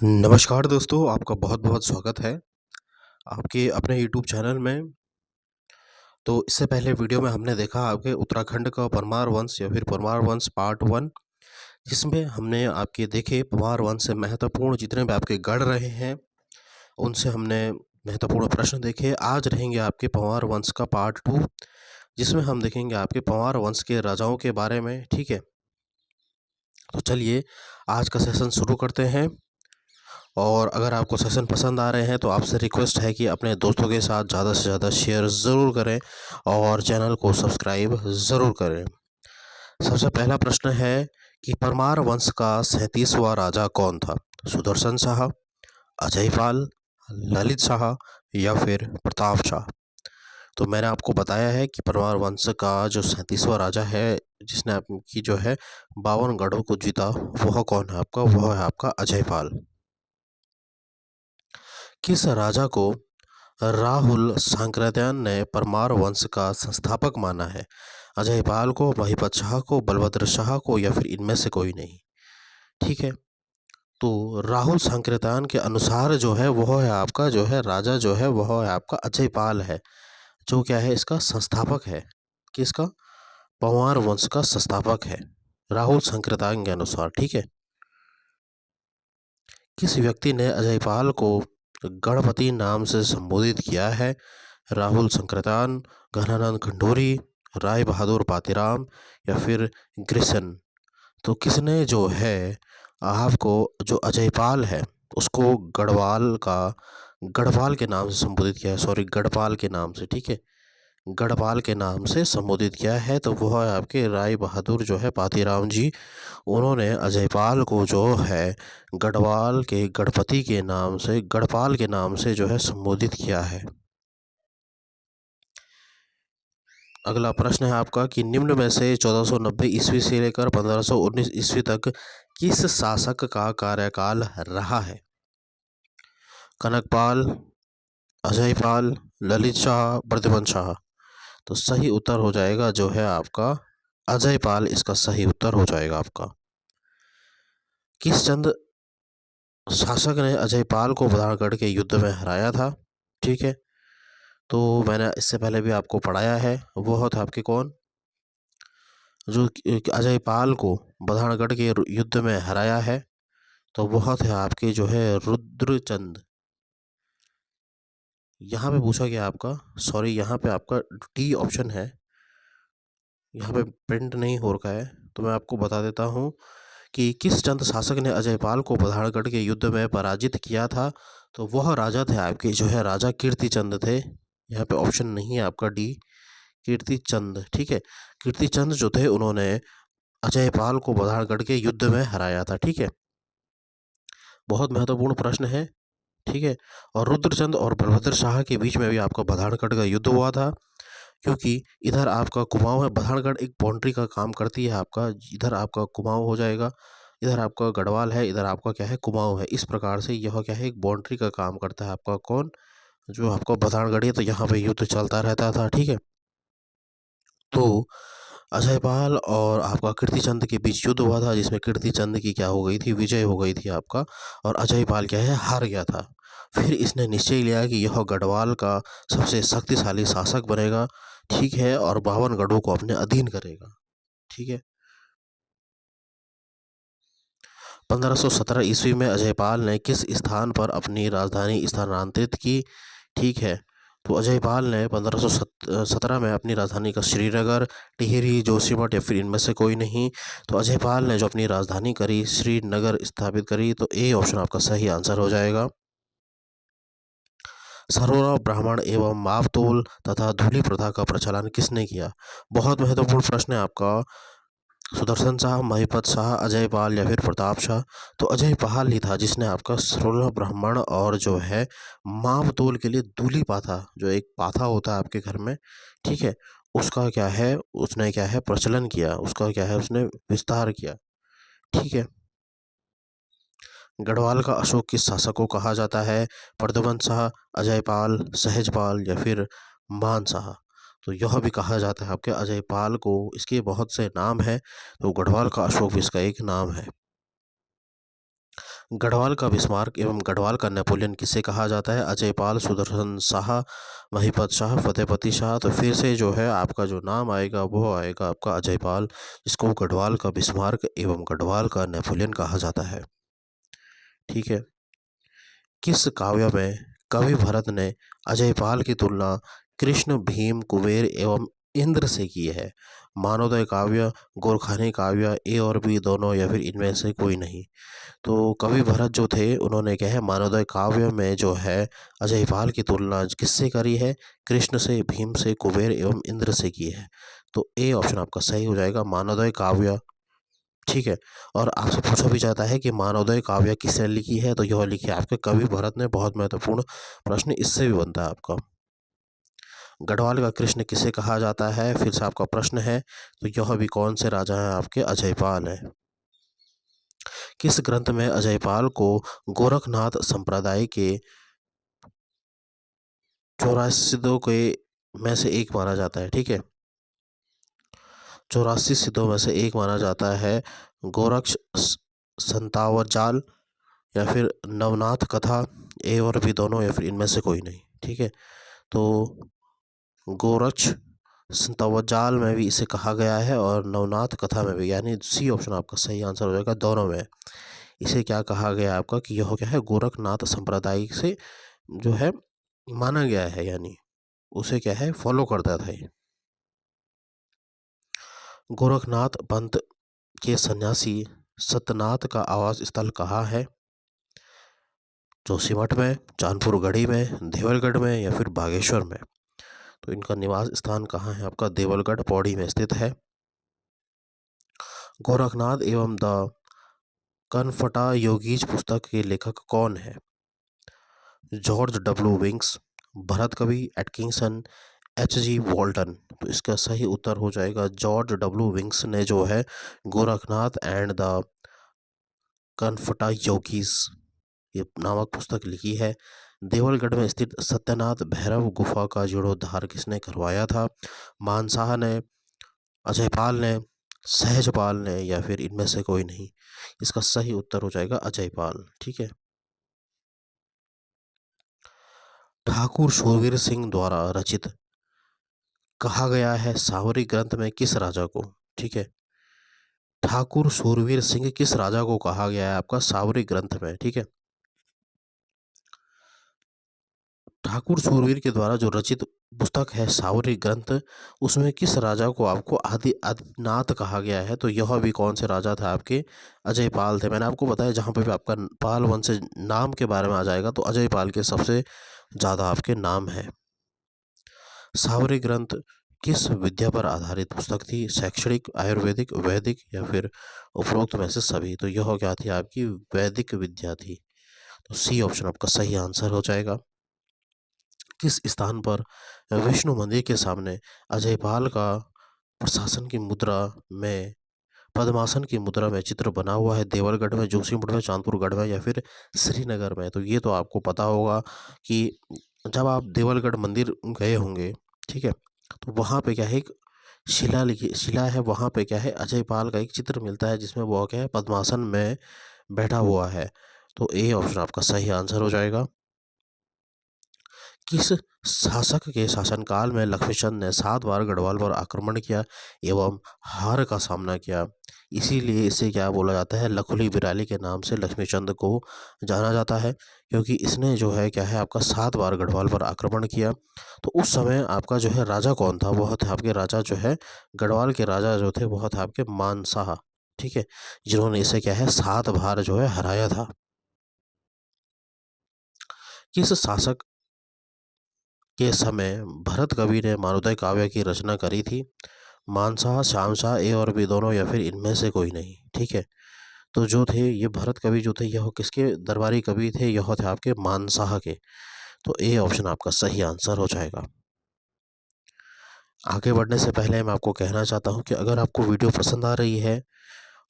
नमस्कार दोस्तों, आपका बहुत-बहुत स्वागत है आपके अपने यूट्यूब चैनल में। तो इससे पहले वीडियो में हमने देखा आपके उत्तराखंड का परमार वंश या फिर परमार वंश पार्ट 1, जिसमें हमने आपके देखे परमार वंश से महत्वपूर्ण जितने भी आपके गढ़ रहे हैं, उनसे हमने महत्वपूर्ण प्रश्न देखे। आज रहेंगे आपके परमार वंश का पार्ट 2, जिसमें हम देखेंगे आपके परमार वंश के राजाओं के बारे में, ठीक है? तो चलिए आज का सेशन शुरू करते हैं। और अगर आपको सेशन पसंद आ रहे हैं तो आपसे रिक्वेस्ट है कि अपने दोस्तों के साथ ज़्यादा से ज़्यादा शेयर ज़रूर करें और चैनल को सब्सक्राइब ज़रूर करें। सबसे पहला प्रश्न है कि परमार वंश का 37वां राजा कौन था? सुदर्शन शाह, अजयपाल, ललित शाह या फिर प्रताप शाह? तो मैंने आपको बताया है कि परमार वंश का जो 37वां राजा है, जिसने आपकी जो है 52 गढ़ों को जीता, वह कौन है आपका? वह है आपका अजयपाल। किस राजा को राहुल सांकृत्यायन ने परमार वंश का संस्थापक माना है? अजयपाल को, महिपत शाह को, बलभद्र शाह को या फिर इनमें से कोई नहीं? ठीक है, तो राहुल सांकृत्यायन के अनुसार जो है वह है आपका जो है राजा जो है वह है आपका अजयपाल है, जो क्या है इसका संस्थापक है। किसका? परमार वंश का संस्थापक है राहुल सांकृत्यायन के अनुसार। ठीक है, किस व्यक्ति ने अजयपाल को गणपति नाम से संबोधित किया है? राहुल सांकृत्यायन, घनानंद खंडूरी, राय बहादुर पातीराम या फिर ग्रिसन? तो किसने जो है आपको जो अजयपाल है उसको गढ़वाल के नाम से संबोधित किया है, सॉरी गढ़पाल के नाम से, ठीक है, गढ़पाल के नाम से संबोधित किया है। तो वह है आपके राय बहादुर जो है पातीराम जी। उन्होंने अजयपाल को जो है गढ़वाल के गणपति के नाम से, गढ़पाल के नाम से जो है संबोधित किया है। अगला प्रश्न है आपका कि निम्न में से 1490 ईस्वी से लेकर 1519 ईस्वी तक किस शासक का कार्यकाल रहा है? कनकपाल, अजयपाल, ललित शाह, प्रद्युमन शाह? तो सही उत्तर हो जाएगा जो है आपका अजयपाल, इसका सही उत्तर हो जाएगा आपका। किस चंद शासक ने अजयपाल को बधानगढ़ के युद्ध में हराया था? ठीक है, तो मैंने इससे पहले भी आपको पढ़ाया है, वो था आपके कौन, जो अजयपाल को बधानगढ़ के युद्ध में हराया है, तो वह थे आपके जो है रुद्रचंद। यहाँ पे पूछा गया आपका, सॉरी यहाँ पे आपका डी ऑप्शन है, यहाँ पे प्रिंट नहीं हो रखा है, तो मैं आपको बता देता हूँ कि किस चंद शासक ने अजयपाल को बधानगढ़ के युद्ध में पराजित किया था? तो वह राजा थे आपके जो है राजा कीर्तिचंद थे। यहाँ पे ऑप्शन नहीं है आपका डी, कीर्तिचंद। ठीक है, कीर्तिचंद जो थे उन्होंने अजयपाल को बधानगढ़ के युद्ध में हराया था। ठीक है, बहुत महत्वपूर्ण प्रश्न है। ठीक है, और रुद्रचंद और बलभद्र शाह के बीच में भी आपका बधानगढ़ का युद्ध हुआ था, क्योंकि इधर आपका कुमाऊं है, बधानगढ़ एक बाउंड्री का काम करती है आपका, इधर आपका कुमाऊं हो जाएगा, इधर आपका गढ़वाल है, इधर आपका क्या है कुमाऊं है। इस प्रकार से यह क्या है एक बाउंड्री का काम करता है आपका कौन, जो आपका बधानगढ़ है। तो यहाँ पे युद्ध चलता रहता था। ठीक है, तो अजयपाल और आपका कीर्तिचंद के बीच युद्ध हुआ था, जिसमें कीर्तिचंद की क्या हो गई थी, विजय हो गई थी आपका, और अजयपाल क्या है हार गया था। फिर इसने निश्चय लिया कि यह गढ़वाल का सबसे शक्तिशाली शासक बनेगा। ठीक है, और 52 गढ़ों को अपने अधीन करेगा। ठीक है, 1517 ईस्वी में अजयपाल ने किस स्थान पर अपनी राजधानी स्थानांतरित की? ठीक है, तो अजयपाल ने 1517 में अपनी राजधानी का श्रीनगर, टिहरी, जोशीमठ या फिर इनमें से कोई नहीं? तो अजयपाल ने जो अपनी राजधानी करी श्रीनगर स्थापित करी, तो ए ऑप्शन आपका सही आंसर हो जाएगा। सरोरा ब्राह्मण एवं मावतोल तथा धूली प्रथा का प्रचलन किसने किया? बहुत महत्वपूर्ण प्रश्न है आपका। सुदर्शन शाह, महिपत शाह, अजयपाल या फिर प्रताप शाह? तो अजयपाल ही था जिसने आपका सरोरा ब्राह्मण और जो है मावतोल के लिए दूली पाथा, जो एक पाथा होता है आपके घर में, ठीक है, उसका क्या है उसने क्या है प्रचलन किया, उसका क्या है उसने विस्तार किया। ठीक है, गढ़वाल का अशोक किस शासक को कहा जाता है? प्रद्युमन शाह, अजयपाल, सहजपाल या फिर मान शाह? तो यह भी कहा जाता है आपके अजयपाल को, इसके बहुत से नाम हैं, तो गढ़वाल का अशोक भी इसका एक नाम है। गढ़वाल का बिस्मार्क एवं गढ़वाल का नेपोलियन किसे कहा जाता है? अजयपाल, सुदर्शन शाह, महिपत शाह, फतेहपति शाह। तो फिर से जो है आपका जो नाम आएगा वो आएगा आपका अजयपाल, जिसको गढ़वाल का बिस्मार्क एवं गढ़वाल का नेपोलियन कहा जाता है। ठीक है। किस काव्य में कवि भरत ने अजयपाल की तुलना कृष्ण, भीम, कुबेर एवं इंद्र से की है? मानवोदय काव्य, गोरखानी काव्य, ए और बी दोनों, या फिर इनमें से कोई नहीं। तो कवि भरत जो थे उन्होंने क्या है मानवोदय काव्य में जो है अजयपाल की तुलना किससे करी है? कृष्ण से, भीम से, कुबेर एवं इंद्र से की है। तो ए ऑप्शन आपका सही हो जाएगा, मानवोदय काव्य। ठीक है। और आपसे पूछा भी जाता है कि मानवोदय काव्य किसने लिखी है? तो यह लिखी है आपके कवि भरत ने। बहुत महत्वपूर्ण प्रश्न इससे भी बनता है आपका। गढ़वाल का कृष्ण किसे कहा जाता है? फिर से आपका प्रश्न है। तो यह भी कौन से राजा हैं आपके? अजयपाल है। किस ग्रंथ में अजयपाल को गोरखनाथ संप्रदाय के 84 सिद्धों के में से एक माना जाता है? ठीक है, 84 सिद्धों में से एक माना जाता है। गोरक्ष संतावरजाल या फिर नवनाथ कथा, ए और बी दोनों, या फिर इनमें से कोई नहीं। ठीक है। तो गोरक्ष संतावरजाल में भी इसे कहा गया है और नवनाथ कथा में भी, यानी सी ऑप्शन आपका सही आंसर हो जाएगा। दोनों में इसे क्या कहा गया आपका कि यह क्या है गोरखनाथ संप्रदाय से जो है माना गया है, यानी उसे क्या है फॉलो करता था ये। गोरखनाथ पंथ के सन्यासी सतनाथ का आवास स्थल कहाँ है? जोशीमठ में, चांदपुर गढ़ी में, देवलगढ़ में, या फिर बागेश्वर में। तो इनका निवास स्थान कहाँ है आपका? देवलगढ़ पौड़ी में स्थित है। गोरखनाथ एवं द कनफटा योगीज पुस्तक के लेखक कौन है? जॉर्ज डब्ल्यू विंग्स, भरत कवि, एटकिंसन, H.G. वॉल्टन। तो इसका सही उत्तर हो जाएगा जॉर्ज डब्ल्यू विंग्स ने जो है गोरखनाथ एंड द कनफटा योगीज ये नामक पुस्तक लिखी है। देवलगढ़ में स्थित सत्यनाथ भैरव गुफा का जीर्णोद्धार किसने करवाया था? मानशाह ने, अजयपाल ने, सहजपाल ने, या फिर इनमें से कोई नहीं। इसका सही उत्तर हो जाएगा अजयपाल। ठीक है। ठाकुर शूरवीर सिंह द्वारा रचित कहा गया है सावरी ग्रंथ में किस राजा को? ठीक है, ठाकुर शूरवीर सिंह किस राजा को कहा गया है आपका सावरी ग्रंथ में? ठीक है, ठाकुर शूरवीर के द्वारा जो रचित पुस्तक है सावरी ग्रंथ, उसमें किस राजा को आपको आदिनाथ कहा गया है? तो यह भी कौन से राजा थे आपके? अजयपाल थे। मैंने आपको बताया जहाँ पे भी आपका पाल वंश नाम के बारे में आ जाएगा तो अजयपाल के सबसे ज़्यादा आपके नाम है। सावरी ग्रंथ किस विद्या पर आधारित पुस्तक थी? शैक्षणिक, आयुर्वेदिक, वैदिक, या फिर उपरोक्त में से सभी? तो यह क्या थी आपकी? वैदिक विद्या थी। तो सी ऑप्शन आपका सही आंसर हो जाएगा। किस स्थान पर विष्णु मंदिर के सामने अजयपाल का प्रशासन की मुद्रा में पद्मासन की मुद्रा में चित्र बना हुआ है? देवलगढ़ में, जोशीमठ में, चांदपुरगढ़ में, या फिर श्रीनगर में? तो ये तो आपको पता होगा कि जब आप देवलगढ़ मंदिर गए होंगे, ठीक है, तो वहाँ पे क्या है एक शिला है, वहाँ पे क्या है अजयपाल का एक चित्र मिलता है जिसमें वो क्या है पद्मासन में बैठा हुआ है। तो ए ऑप्शन आपका सही आंसर हो जाएगा। किस शासक के शासनकाल में लक्ष्मीचंद ने 7 बार गढ़वाल पर आक्रमण किया एवं हार का सामना किया? इसीलिए इसे क्या बोला जाता है? लखुली बिराली के नाम से लक्ष्मीचंद को जाना जाता है, क्योंकि इसने जो है क्या है आपका 7 बार गढ़वाल पर आक्रमण किया। तो उस समय आपका जो है राजा कौन था? वह थे आपके राजा जो है गढ़वाल के राजा जो थे वह थे आपके मानशाह। ठीक है, जिन्होंने इसे क्या है 7 बार जो है हराया था। किस शासक के समय भरत कवि ने मानवोदय काव्य की रचना करी थी? मानशाह, शहंशाह, ए और बी दोनों, या फिर इनमें से कोई नहीं? ठीक है, तो जो थे ये भरत कवि जो थे यह किसके दरबारी कवि थे? यह थे आपके मानशाह के। तो ए ऑप्शन आपका सही आंसर हो जाएगा। आगे बढ़ने से पहले मैं आपको कहना चाहता हूँ कि अगर आपको वीडियो पसंद आ रही है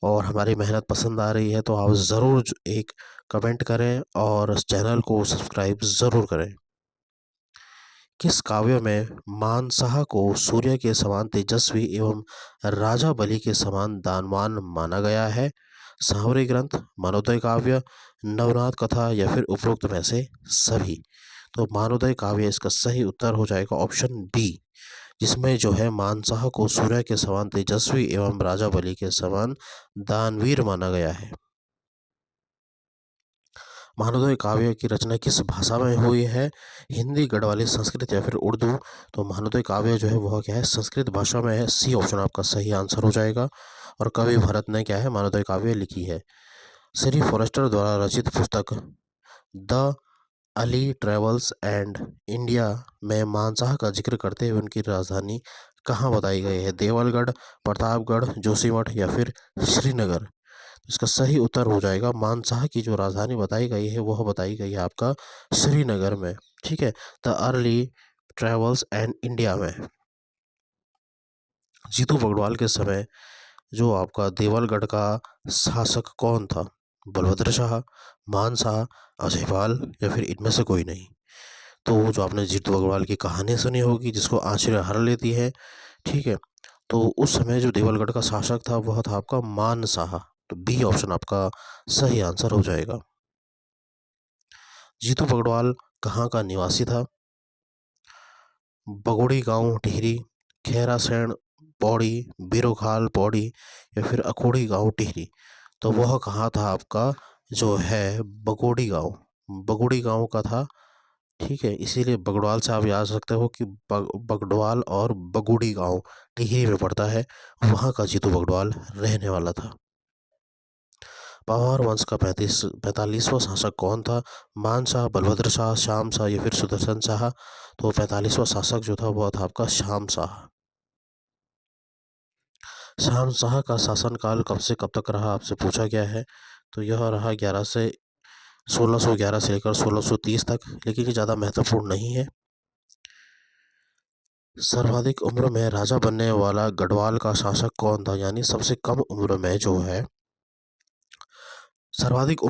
और हमारी मेहनत पसंद आ रही है तो आप ज़रूर एक कमेंट करें और इस चैनल को सब्सक्राइब ज़रूर करें। किस काव्य में मानशाह को सूर्य के समान तेजस्वी एवं राजा बलि के समान दानवान माना गया है? सांवरी ग्रंथ, मानवोदय काव्य, नवनाथ कथा या फिर उपरोक्त में से सभी। तो मानवोदय काव्य इसका सही उत्तर हो जाएगा ऑप्शन बी, जिसमें जो है मानसाह को सूर्य के समान तेजस्वी एवं राजा बलि के समान दानवीर माना गया है। मानवोदय काव्य की रचना किस भाषा में हुई है? हिंदी, गढ़वाली, संस्कृत या फिर उर्दू? तो मानवोदय काव्य जो है वह क्या है, संस्कृत भाषा में है। सी ऑप्शन आपका सही आंसर हो जाएगा। और कवि भरत ने क्या है, मानवोदय काव्य लिखी है। श्री फॉरेस्टर द्वारा रचित पुस्तक the Ali travels and India में मानसाह का जिक्र करते हुए उनकी राजधानी कहाँ बताई गई है? देवलगढ़, प्रतापगढ़, जोशीमठ या फिर श्रीनगर? इसका सही उत्तर हो जाएगा मानसाह की जो राजधानी बताई गई है वह बताई गई है आपका श्रीनगर में। ठीक है, the early travels and India में। जीतू बगड़वाल के समय जो आपका देवलगढ़ का शासक कौन था? बलभद्र शाह, मान शाह, अजयपाल या फिर इनमें से कोई नहीं? तो जो आपने जीतू बगड़वाल की कहानी सुनी होगी जिसको आंचर्य हर लेती है, ठीक है, तो उस समय जो देवलगढ़ का शासक था वह था आपका मान शाह। तो बी ऑप्शन आपका सही आंसर हो जाएगा। जीतू बगड़वाल कहाँ का निवासी था? बगोड़ी गांव टिहरी, खैरासैण पौड़ी, बिरोखाल पौड़ी या फिर अखोड़ी गांव टिहरी? तो वह कहाँ था आपका जो है बगोड़ी गांव, बगोड़ी गांव का था। ठीक है, इसीलिए बगड़वाल से आप याद सकते हो कि बगड़वाल और बगोड़ी गांव टिहरी में पड़ता है, वहाँ का जीतू बगड़वाल रहने वाला था। पवार वंश का 45वां शासक कौन था? मान शाह, बलभद्र शाह, श्याम शाह या फिर सुदर्शन शाह? तो 45वां शासक जो था वह था आपका श्याम शाह। श्याम शाह का शासनकाल कब से कब तक रहा, आपसे पूछा गया है। तो यह रहा 1611 से लेकर 1630 तक, लेकिन ये ज़्यादा महत्वपूर्ण नहीं है। सर्वाधिक उम्र में राजा बनने वाला गढ़वाल का शासक कौन था? यानी सबसे कम उम्र में जो है सर्वाधिक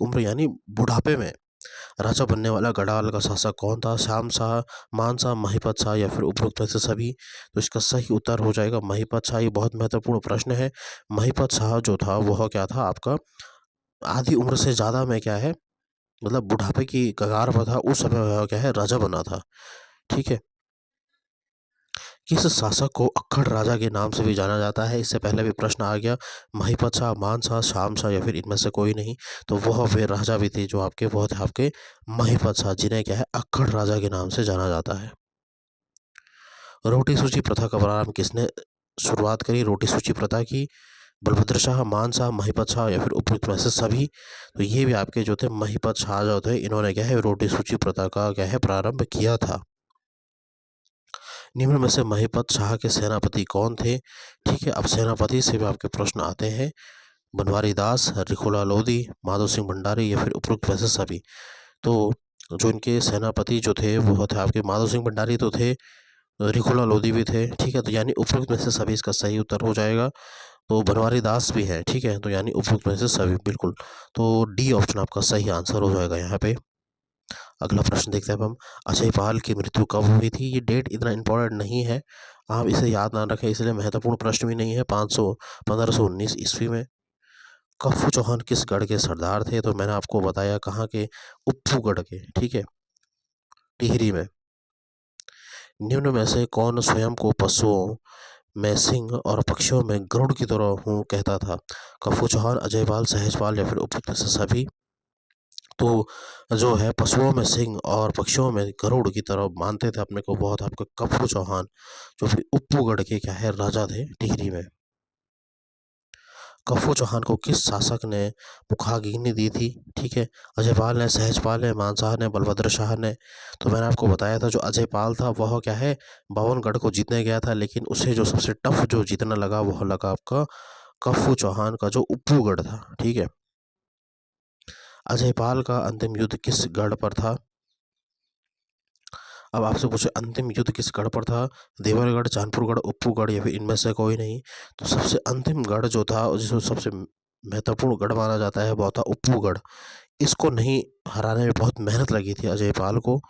उम्र यानी बुढ़ापे में राजा बनने वाला गढ़वाल का शासक कौन था? श्याम शाह, मान शाह, महिपत शाह या फिर उपरोक्त में से सभी? तो इसका सही उत्तर हो जाएगा महिपत शाह। ये बहुत महत्वपूर्ण प्रश्न है। महिपत शाह जो था वह क्या था आपका आधी उम्र से ज़्यादा में क्या है, मतलब बुढ़ापे की कगार पर था, उस समय वह क्या है राजा बना था। ठीक है, किस शासक को अक्खड़ राजा के नाम से भी जाना जाता है? इससे पहले भी प्रश्न आ गया। महिपत शाह, मान शाह, श्याम शाह या फिर इनमें से कोई नहीं? तो वह वे राजा भी थे जो आपके वो थे आपके महिपत शाह, जिन्हें क्या है अक्खड़ राजा के नाम से जाना जाता है। रोटी सूची प्रथा का प्रारंभ किसने शुरुआत करी? रोटी सूची प्रथा की बलभद्र शाह, मान शाह, महिपत शाह या फिर उपयुक्त में से सभी? तो ये भी आपके जो थे महिपत शाह जो थे, इन्होंने क्या है रोटी सूची प्रथा का क्या है प्रारंभ किया था। निम्न में से महिपत शाह के सेनापति कौन थे? ठीक है, अब सेनापति से भी आपके प्रश्न आते हैं। बनवारी दास, रिखोला लोधी, माधो सिंह भंडारी या फिर उपरोक्त में से सभी? तो जो इनके सेनापति जो थे वो थे आपके माधो सिंह भंडारी तो थे, रिखोला लोधी भी थे। ठीक है, तो यानी उपरोक्त में से सभी इसका सही उत्तर हो जाएगा। तो बनवारी दास भी है। ठीक है, तो यानी उपरोक्त में से सभी बिल्कुल। तो डी ऑप्शन आपका सही आंसर हो जाएगा यहाँ पे। अगला प्रश्न देखते हैं अब हम। अजयपाल की मृत्यु कब हुई थी? ये डेट इतना इम्पोर्टेंट नहीं है, आप इसे याद ना रखें, इसलिए महत्वपूर्ण प्रश्न भी नहीं है। 1519 ईस्वी में। कफ्फू चौहान किस गढ़ के सरदार थे? तो मैंने आपको बताया कहाँ के, उप्पूगढ़ के। ठीक है, टिहरी में। निम्न में से कौन स्वयं को पशुओं में सिंह और पक्षियों में गरुड़ की तरह हूँ कहता था? कफ्फू चौहान, अजयपाल, सहजपाल या फिर उपयुक्त से सभी? तो जो है पशुओं में सिंह और पक्षियों में गरुड़ की तरह मानते थे अपने को बहुत आपके कप्पू चौहान, जो फिर उप्पूगढ़ के क्या है राजा थे टिहरी में। कप्पू चौहान को किस शासक ने मुखाग्नि दी थी? ठीक है, अजयपाल ने, सहजपाल ने, मानशाह ने, बलभद्र शाह ने? तो मैंने आपको बताया था जो अजयपाल था वह क्या है बावनगढ़ को जीतने गया था, लेकिन उसे जो सबसे टफ जो जीतना लगा वह लगा आपका कप्पू चौहान का जो उप्पूगढ़ था। ठीक है, अजयपाल का अंतिम युद्ध किस गढ़ पर था? अब आपसे पूछे अंतिम युद्ध किस गढ़ पर था? देवरगढ़, चांदपुरगढ़, उप्पूगढ़ या फिर इनमें से कोई नहीं? तो सबसे अंतिम गढ़ जो था जिसको सबसे महत्वपूर्ण गढ़ माना जाता है वो था उप्पूगढ़। इसको नहीं हराने में बहुत मेहनत लगी थी अजयपाल को।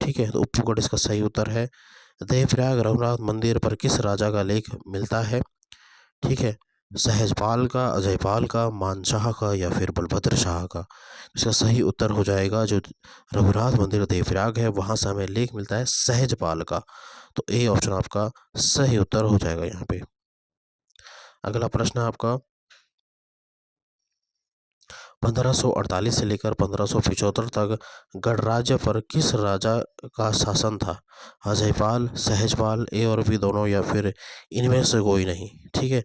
ठीक है, तो उप्पूगढ़ इसका सही उत्तर है। देवप्रयाग रघुनाथ मंदिर पर किस राजा का लेख मिलता है? ठीक है, सहजपाल का, अजयपाल का, मानशाह का या फिर बलभद्र शाह का? इसका सही उत्तर हो जाएगा जो रघुनाथ मंदिर देवप्रयाग है, वहाँ से हमें लेख मिलता है सहजपाल का। तो ए ऑप्शन आपका सही उत्तर हो जाएगा यहाँ पे। अगला प्रश्न है आपका, 1548 से लेकर 1575 तक गणराज्य पर किस राजा का शासन था? अजयपाल, सहजपाल, ए और बी दोनों या फिर इनमें से कोई नहीं? ठीक है,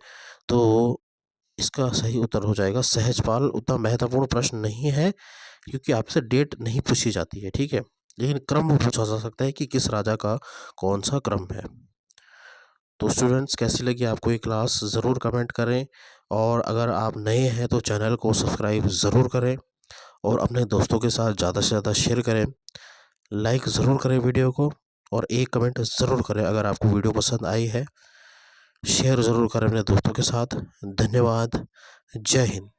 तो इसका सही उत्तर हो जाएगा सहजपाल। उतना महत्वपूर्ण प्रश्न नहीं है क्योंकि आपसे डेट नहीं पूछी जाती है, ठीक है, लेकिन क्रम पूछा जा सकता है कि किस राजा का कौन सा क्रम है। तो स्टूडेंट्स, कैसी लगी आपको ये क्लास ज़रूर कमेंट करें, और अगर आप नए हैं तो चैनल को सब्सक्राइब ज़रूर करें और अपने दोस्तों के साथ ज़्यादा से ज़्यादा शेयर करें। लाइक ज़रूर करें वीडियो को, और एक कमेंट ज़रूर करें अगर आपको वीडियो पसंद आई है। शेयर ज़रूर करें अपने दोस्तों के साथ। धन्यवाद। जय हिंद।